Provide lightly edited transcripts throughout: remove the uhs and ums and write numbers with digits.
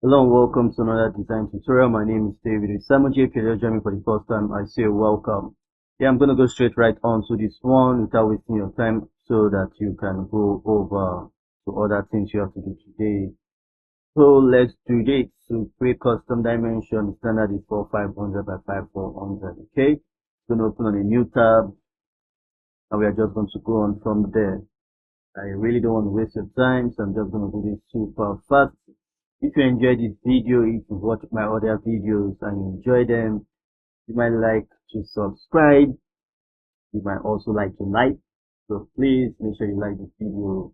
Hello and welcome to another design tutorial. My name is David. If Simon J. If you're joining me for the first time, I say welcome. Yeah, I'm going to go straight right on to this one without wasting your time so that you can go over to other things you have to do today. So let's do this. To create custom dimension, the standard is 4500 by 5400. Okay, it's going to open on a new tab and we are just going to go on from there. I really don't want to waste your time, so I'm just going to do this super fast. If you enjoyed this video, if you watch my other videos and you enjoy them, you might like to subscribe. You might also like to like. So please make sure you like this video.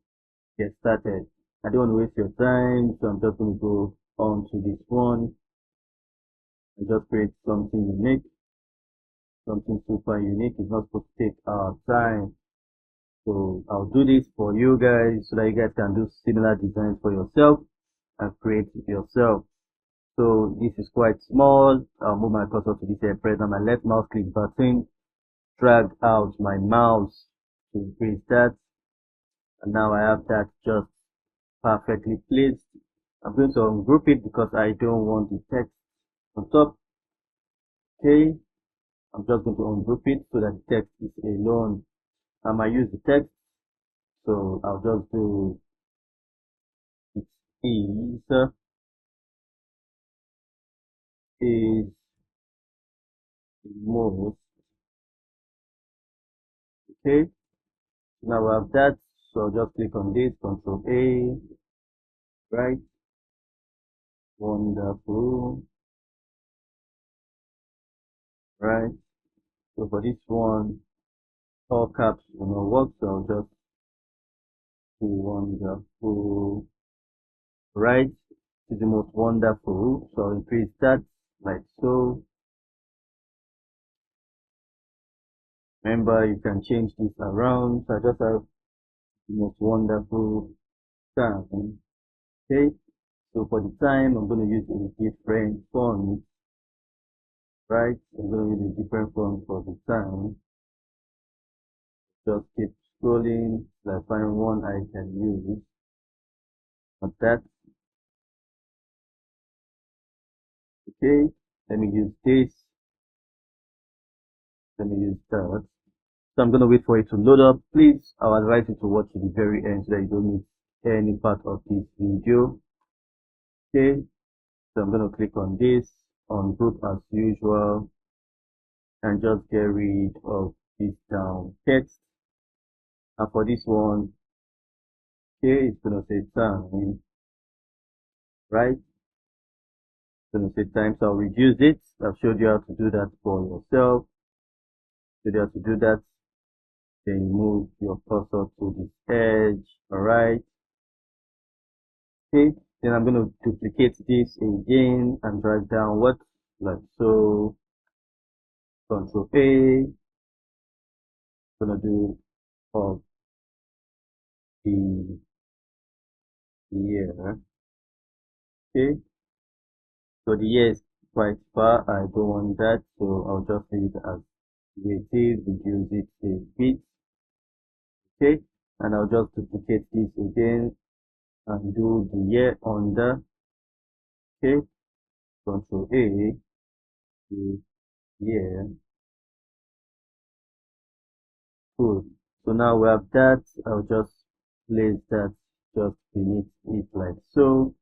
Get started. I don't want to waste your time, so I'm just going to go on to this one and just create something unique, something super unique. It's not supposed to take our time. So I'll do this for you guys so that you guys can do similar designs for yourself and create it yourself. So this is quite small. I'll move my cursor to this here, press on my left mouse click button, drag out my mouse to increase that. And now I have that just perfectly placed. I'm going to ungroup it because I don't want the text on top. Okay. I'm just going to ungroup it so that the text is alone. I might use the text. So I'll just do it is most. Okay. Now I have that. So I'll just click on this, Control A, right? Wonderful, right? So for this one, all caps will not work, so I'll just do wonderful, right? It's the most wonderful, so I'll increase that like so. Remember, you can change this around, so I just have the most wonderful time. Okay, so for the time, I'm going to use a different font, right? I'm going to use a different font for the time. Just keep scrolling till I find one I can use. Like that. Okay, let me use this. Let me use that. So I'm gonna wait for it to load up. Please, I'll advise you to watch to the very end so that you don't miss any part of this video. Okay, so I'm gonna click on this, on group as usual, and just get rid of this down text. And for this one, okay, it's gonna say time, right? It's gonna say time, so I'll reduce it. I've showed you how to do that for yourself. Showed you how to do that. Then move your cursor to this edge. All right. Okay. Then I'm going to duplicate this again and drag downwards like so. Control A. Gonna do of the year. Okay. So the year is quite far. I don't want that, so I'll just leave it as it is. Reduce it a bit. Okay. And I'll just duplicate this again and do the year under. Okay. Control A. To year. Cool. So now we have that. I'll just place that just beneath it like so.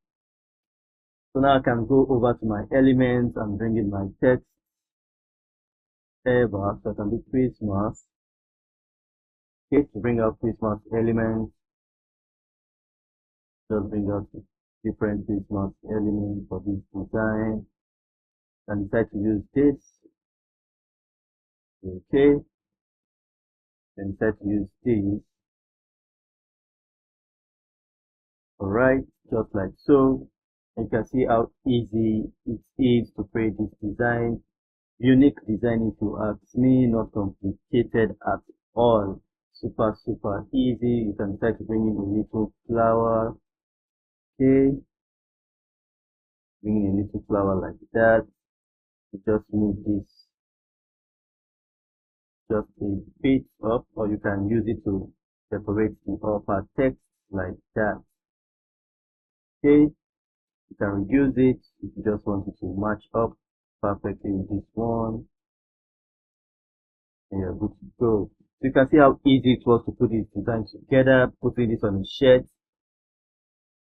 So now I can go over to my elements and bring in my text ever. So I can do Christmas. Okay, to bring out Christmas elements, just bring out different Christmas elements for this design. And decide to use this. Okay. Then decide to use this. Alright, just like so. You can see how easy it is to create this design. Unique design, if you ask me, not complicated at all. Super easy. You can try to bring in a little flower. Okay, bring in a little flower like that. You just move this just a bit up, or you can use it to separate the upper text like that. Okay, You can reduce it if you just want it to match up perfectly with this one, and you're good to go. So you can see how easy it was to put this design together, putting this on a shirt.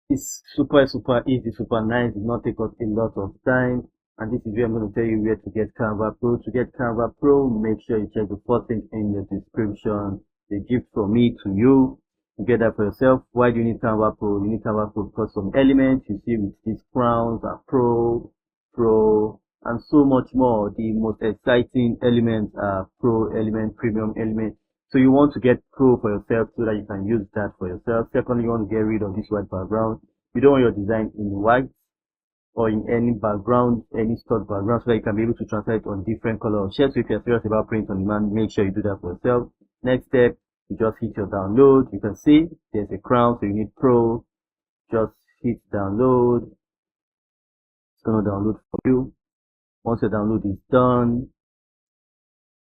It's super easy, super nice. It did not take us a lot of time. And this is where I'm going to tell you where to get Canva Pro. To get Canva Pro, make sure you check the first link in the description. The gift from me to you. To get that for yourself. Why do you need Canva Pro? You need Canva Pro because some elements you see with these crowns are Pro, and so much more. The most exciting elements are Pro element, Premium element. So you want to get Pro for yourself so that you can use that for yourself. Secondly, you want to get rid of this white background. You don't want your design in white or in any background, any stored background, so that you can be able to translate on different color of shirts. So if you're serious about print on demand, make sure you do that for yourself. Next step, you just hit your download. You can see there's a crown, so you need Pro. Just hit download. It's going to download for you. Once your download is done,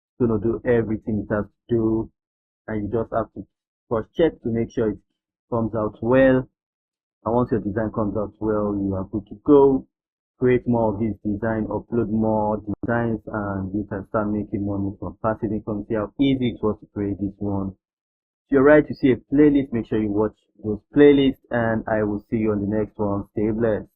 it's going to do everything it has to do, and you just have to cross check to make sure it comes out well. And once your design comes out well, you are good to go. Create more of this design, upload more designs, and you can start making money from passive income. See how easy it was to create this one. To your right, you see a playlist. Make sure you watch those playlists, and I will see you on the next one. Stay blessed.